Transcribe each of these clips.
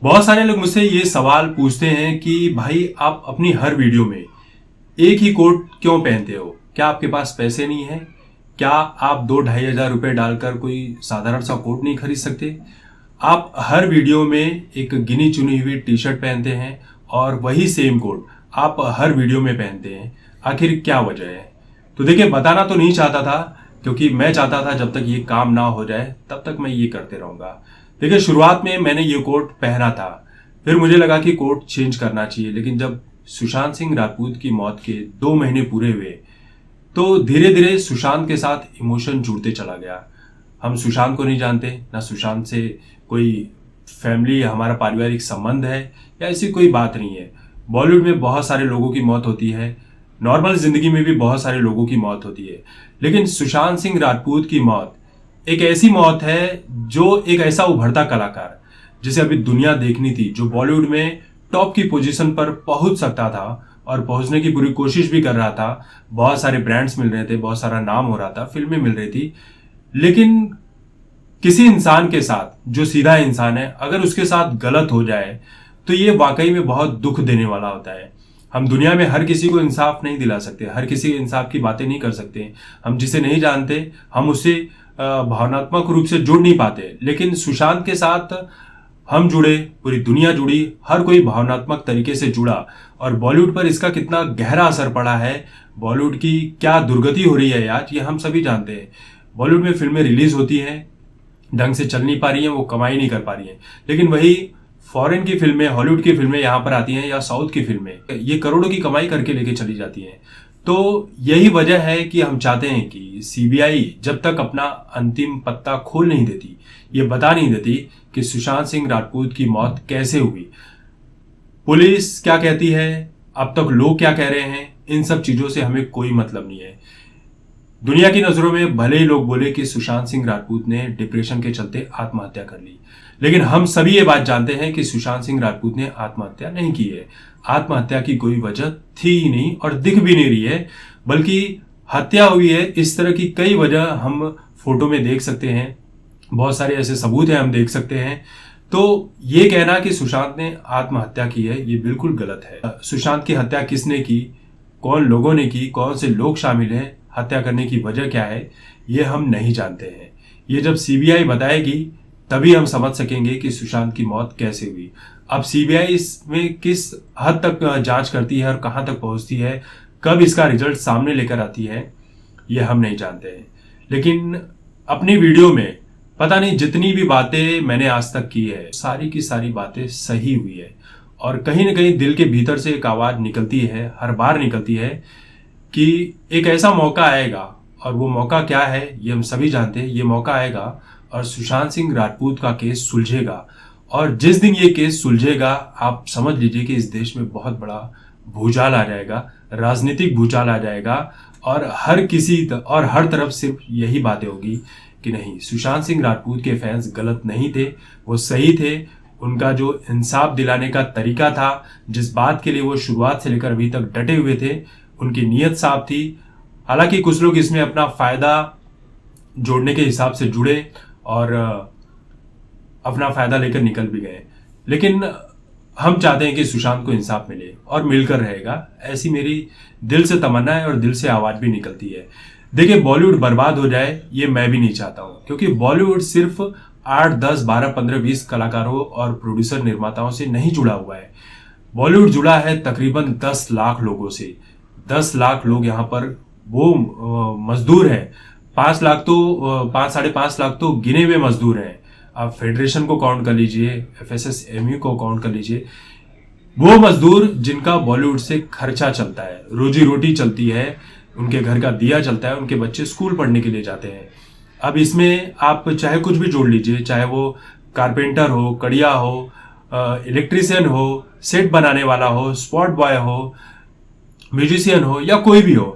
बहुत सारे लोग मुझसे ये सवाल पूछते हैं कि भाई आप अपनी हर वीडियो में एक ही कोट क्यों पहनते हो? क्या आपके पास पैसे नहीं है? क्या आप 2-2,500 रुपए डालकर कोई साधारण सा कोट नहीं खरीद सकते? आप हर वीडियो में एक गिनी चुनी हुई टी शर्ट पहनते हैं और वही सेम कोट आप हर वीडियो में पहनते हैं। आखिर क्या वजह है? तो देखिए, बताना तो नहीं चाहता था, क्योंकि मैं चाहता था जब तक ये काम ना हो जाए तब तक मैं ये करते रहूंगा। देखिए, शुरुआत में मैंने ये कोट पहना था, फिर मुझे लगा कि कोट चेंज करना चाहिए। लेकिन जब सुशांत सिंह राजपूत की मौत के 2 महीने पूरे हुए तो धीरे धीरे सुशांत के साथ इमोशन जुड़ते चला गया। हम सुशांत को नहीं जानते, ना सुशांत से कोई फैमिली हमारा पारिवारिक संबंध है या ऐसी कोई बात नहीं है। बॉलीवुड में बहुत सारे लोगों की मौत होती है, नॉर्मल जिंदगी में भी बहुत सारे लोगों की मौत होती है, लेकिन सुशांत सिंह राजपूत की मौत एक ऐसी मौत है जो एक ऐसा उभरता कलाकार जिसे अभी दुनिया देखनी थी, जो बॉलीवुड में टॉप की पोजीशन पर पहुंच सकता था और पहुंचने की पूरी कोशिश भी कर रहा था। बहुत सारे ब्रांड्स मिल रहे थे, बहुत सारा नाम हो रहा था, फिल्में मिल रही थी, लेकिन किसी इंसान के साथ, जो सीधा इंसान है, अगर उसके साथ गलत हो जाए तो ये वाकई में बहुत दुख देने वाला होता है। हम दुनिया में हर किसी को इंसाफ नहीं दिला सकते, हर किसी इंसाफ की बातें नहीं कर सकते। हम जिसे नहीं जानते हम उससे भावनात्मक रूप से जुड़ नहीं पाते, लेकिन सुशांत के साथ हम जुड़े, पूरी दुनिया जुड़ी, हर कोई भावनात्मक तरीके से जुड़ा और बॉलीवुड पर इसका कितना गहरा असर पड़ा है, बॉलीवुड की क्या दुर्गति हो रही है आज, ये हम सभी जानते हैं। बॉलीवुड में फिल्में रिलीज होती हैं, ढंग से चल नहीं पा रही हैं, वो कमाई नहीं कर पा रही हैं, लेकिन वही फॉरेन की फिल्में, हॉलीवुड की फिल्में यहाँ पर आती हैं या साउथ की फिल्में, ये करोड़ों की कमाई करके लेके चली जाती हैं। तो यही वजह है कि हम चाहते हैं कि सीबीआई जब तक अपना अंतिम पत्ता खोल नहीं देती, ये बता नहीं देती कि सुशांत सिंह राजपूत की मौत कैसे हुई, पुलिस क्या कहती है, अब तक लोग क्या कह रहे हैं, इन सब चीजों से हमें कोई मतलब नहीं है। दुनिया की नजरों में भले ही लोग बोले कि सुशांत सिंह राजपूत ने डिप्रेशन के चलते आत्महत्या कर ली, लेकिन हम सभी ये बात जानते हैं कि सुशांत सिंह राजपूत ने आत्महत्या नहीं की है। आत्महत्या की कोई वजह थी ही नहीं और दिख भी नहीं रही है, बल्कि हत्या हुई है। इस तरह की कई वजह हम फोटो में देख सकते हैं, बहुत सारे ऐसे सबूत हैं हम देख सकते हैं। तो ये कहना कि सुशांत ने आत्महत्या की है, ये बिल्कुल गलत है। सुशांत की हत्या किसने की, कौन लोगों ने की, कौन से लोग शामिल हैं, हत्या करने की वजह क्या है, ये हम नहीं जानते हैं। ये जब सीबीआई बताएगी तभी हम समझ सकेंगे कि सुशांत की मौत कैसे हुई। अब सीबीआई इसमें किस हद तक जांच करती है और कहां तक पहुंचती है, कब इसका रिजल्ट सामने लेकर आती है, ये हम नहीं जानते हैं। लेकिन अपनी वीडियो में पता नहीं जितनी भी बातें मैंने आज तक की है, सारी की सारी बातें सही हुई है और कहीं ना कहीं दिल के भीतर से एक आवाज निकलती है, हर बार निकलती है कि एक ऐसा मौका आएगा, और वो मौका क्या है ये हम सभी जानते हैं। ये मौका आएगा और सुशांत सिंह राजपूत का केस सुलझेगा, और जिस दिन ये केस सुलझेगा आप समझ लीजिए कि इस देश में बहुत बड़ा भूचाल आ जाएगा, राजनीतिक भूचाल आ जाएगा, और हर तरफ सिर्फ यही बातें होगी कि नहीं, सुशांत सिंह राजपूत के फैंस गलत नहीं थे, वो सही थे। उनका जो इंसाफ दिलाने का तरीका था, जिस बात के लिए वो शुरुआत से लेकर अभी तक डटे हुए थे, उनकी नीयत साफ थी। हालांकि कुछ लोग इसमें अपना फायदा जोड़ने के हिसाब से जुड़े और अपना फायदा लेकर निकल भी गए, लेकिन हम चाहते हैं कि सुशांत को इंसाफ मिले और मिलकर रहेगा, ऐसी मेरी दिल से तमन्ना है और दिल से आवाज भी निकलती है। देखिए, बॉलीवुड बर्बाद हो जाए ये मैं भी नहीं चाहता हूं, क्योंकि बॉलीवुड सिर्फ 8, 10, 12, 15, 20 कलाकारों और प्रोड्यूसर निर्माताओं से नहीं जुड़ा हुआ है। बॉलीवुड जुड़ा है तकरीबन 10 लाख लोगों से। 10 लाख लोग यहाँ पर वो मजदूर हैं। 5 लाख तो 5-5.5 लाख तो गिने हुए मजदूर हैं। आप फेडरेशन को काउंट कर लीजिए, FSSAMU को काउंट कर लीजिए, वो मजदूर जिनका बॉलीवुड से खर्चा चलता है, रोजी रोटी चलती है, उनके घर का दिया चलता है, उनके बच्चे स्कूल पढ़ने के लिए जाते हैं। अब इसमें आप चाहे कुछ भी जोड़ लीजिए, चाहे वो कारपेंटर हो, कड़िया हो, इलेक्ट्रीशियन हो, सेट बनाने वाला हो, स्पॉट बॉय हो, म्यूजिशियन हो या कोई भी हो।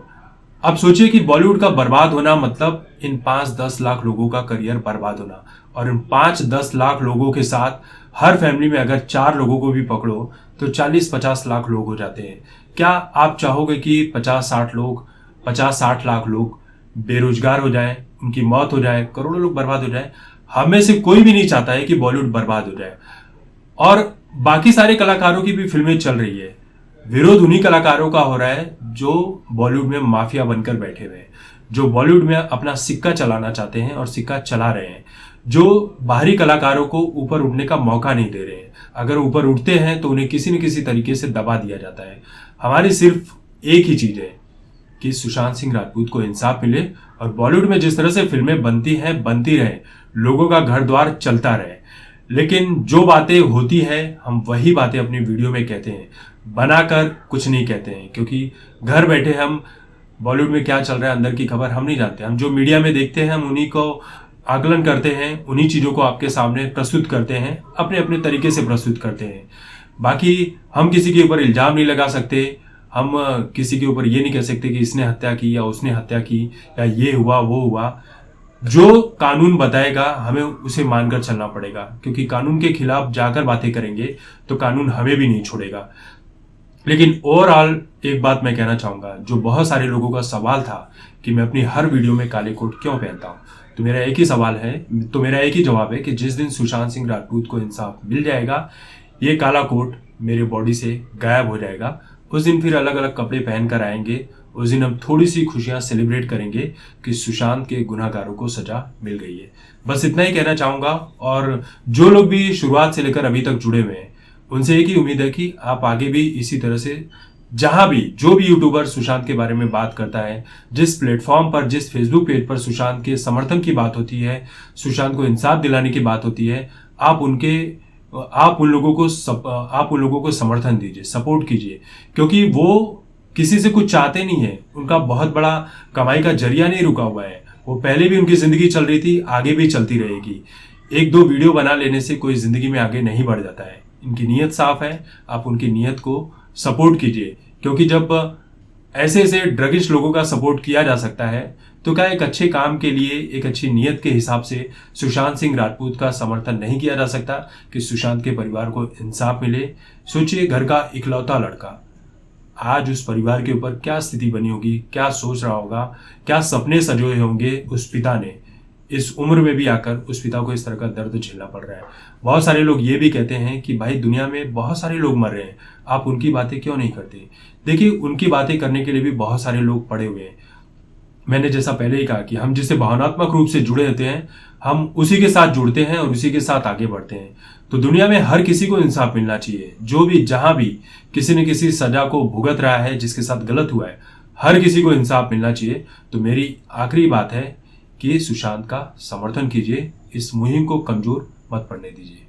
अब सोचिए कि बॉलीवुड का बर्बाद होना मतलब इन 5-10 लाख लोगों का करियर बर्बाद होना, और इन 5-10 लाख लोगों के साथ हर फैमिली में अगर 4 लोगों को भी पकड़ो तो 40-50 लाख लोग हो जाते हैं। क्या आप चाहोगे कि 50-60 लाख लोग बेरोजगार हो जाएं, उनकी मौत हो जाए, करोड़ों लोग बर्बाद हो जाए? हमें से कोई भी नहीं चाहता है कि बॉलीवुड बर्बाद हो जाए। और बाकी सारे कलाकारों की भी फिल्में चल रही है। विरोध उन्हीं कलाकारों का हो रहा है जो बॉलीवुड में माफिया बनकर बैठे हुए हैं, जो बॉलीवुड में अपना सिक्का चलाना चाहते हैं और सिक्का चला रहे हैं, जो बाहरी कलाकारों को ऊपर उठने का मौका नहीं दे रहे हैं। अगर ऊपर उठते हैं तो उन्हें किसी न किसी तरीके से दबा दिया जाता है। हमारी सिर्फ एक ही चीज है कि सुशांत सिंह राजपूत को इंसाफ मिले और बॉलीवुड में जिस तरह से फिल्में बनती हैं बनती रहे, लोगों का घर द्वार चलता रहे। लेकिन जो बातें होती है हम वही बातें अपनी वीडियो में कहते हैं, बनाकर कुछ नहीं कहते हैं, क्योंकि घर बैठे हम बॉलीवुड में क्या चल रहा है अंदर की खबर हम नहीं जानते। हम जो मीडिया में देखते हैं हम उन्हीं को आकलन करते हैं, उन्हीं चीजों को आपके सामने प्रस्तुत करते हैं, अपने अपने तरीके से प्रस्तुत करते हैं। बाकी हम किसी के ऊपर इल्जाम नहीं लगा सकते, हम किसी के ऊपर ये नहीं कह सकते कि इसने हत्या की या उसने हत्या की या ये हुआ वो हुआ। जो कानून बताएगा हमें उसे मानकर चलना पड़ेगा, क्योंकि कानून के खिलाफ जाकर बातें करेंगे तो कानून हमें भी नहीं छोड़ेगा। लेकिन ओवरऑल एक बात मैं कहना चाहूंगा, जो बहुत सारे लोगों का सवाल था कि मैं अपनी हर वीडियो में काले कोट क्यों पहनता हूं, तो मेरा एक ही सवाल है, तो मेरा एक ही जवाब है कि जिस दिन सुशांत सिंह राजपूत को इंसाफ मिल जाएगा, ये काला कोट मेरे बॉडी से गायब हो जाएगा। उस दिन फिर अलग अलग कपड़े पहन कर आएंगे। उस दिन हम थोड़ी सी खुशियां सेलिब्रेट करेंगे कि सुशांत के गुनाहगारों को सजा मिल गई है। बस इतना ही कहना चाहूंगा। और जो लोग भी शुरुआत से लेकर अभी तक जुड़े हुए हैं, उनसे एक ही उम्मीद है कि आप आगे भी इसी तरह से, जहां भी जो भी यूट्यूबर सुशांत के बारे में बात करता है, जिस प्लेटफॉर्म पर, जिस फेसबुक पेज पर सुशांत के समर्थन की बात होती है, सुशांत को इंसाफ दिलाने की बात होती है, आप उन लोगों को समर्थन दीजिए, सपोर्ट कीजिए, क्योंकि वो किसी से कुछ चाहते नहीं है। उनका बहुत बड़ा कमाई का जरिया नहीं रुका हुआ है। वो पहले भी उनकी जिंदगी चल रही थी, आगे भी चलती रहेगी। एक दो वीडियो बना लेने से कोई जिंदगी में आगे नहीं बढ़ जाता है। इनकी नीयत साफ है, आप उनकी नीयत को सपोर्ट कीजिए, क्योंकि जब ऐसे ऐसे ड्रगिश लोगों का सपोर्ट किया जा सकता है तो क्या एक अच्छे काम के लिए, एक अच्छी नीयत के हिसाब से सुशांत सिंह राजपूत का समर्थन नहीं किया जा सकता कि सुशांत के परिवार को इंसाफ मिले। सोचिए, घर का इकलौता लड़का, आज उस परिवार के ऊपर क्या स्थिति बनी होगी, क्या सोच रहा होगा, क्या सपने सजोए होंगे उस पिता ने। इस उम्र में भी आकर उस पिता को इस तरह का दर्द झेलना पड़ रहा है। बहुत सारे लोग ये भी कहते हैं कि भाई दुनिया में बहुत सारे लोग मर रहे हैं, आप उनकी बातें क्यों नहीं करते। देखिए, उनकी बातें करने के लिए भी बहुत सारे लोग पड़े हुए हैं। मैंने जैसा पहले ही कहा कि हम जिससे भावनात्मक रूप से जुड़े होते हैं, हम उसी के साथ जुड़ते हैं और उसी के साथ आगे बढ़ते हैं। तो दुनिया में हर किसी को इंसाफ मिलना चाहिए। जो भी जहां भी किसी न किसी सजा को भुगत रहा है, जिसके साथ गलत हुआ है, हर किसी को इंसाफ मिलना चाहिए। तो मेरी आखिरी बात है कि सुशांत का समर्थन कीजिए, इस मुहिम को कमजोर मत पड़ने दीजिए।